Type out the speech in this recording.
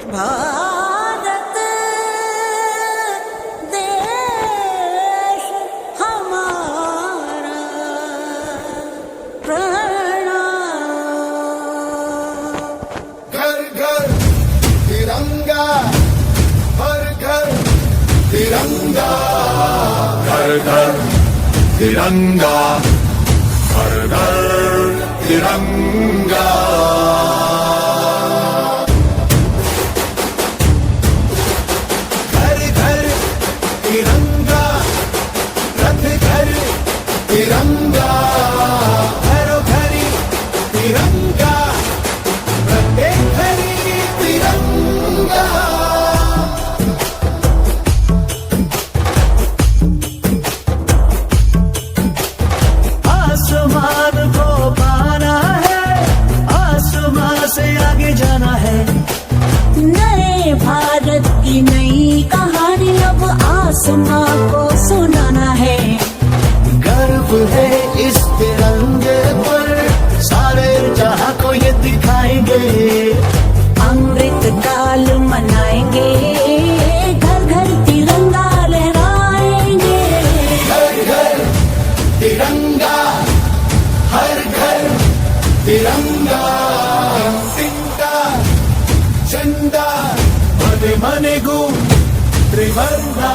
भारत देश हमारा प्रणाम। घर घर तिरंगा, हर घर तिरंगा, घर घर तिरंगा, हर घर तिरंगा। घर घर तिरंगा, रथ घर तिरंगा, घरों घरी तिरंगा, प्रत्येक घरी तिरंगा। आसमान को पाना है, आसमान से आगे जाना है। नए भारत की नई कहानी अब आसमां को सुनाना है। गर्व है इस तिरंगे पर, सारे जहां को ये दिखाएंगे। अमृत काल मनाएंगे, घर घर तिरंगा लहराएंगे। घर घर तिरंगा, हर घर तिरंगा। तिंगा झंडा मने मने गूंज त्रिवर्णा।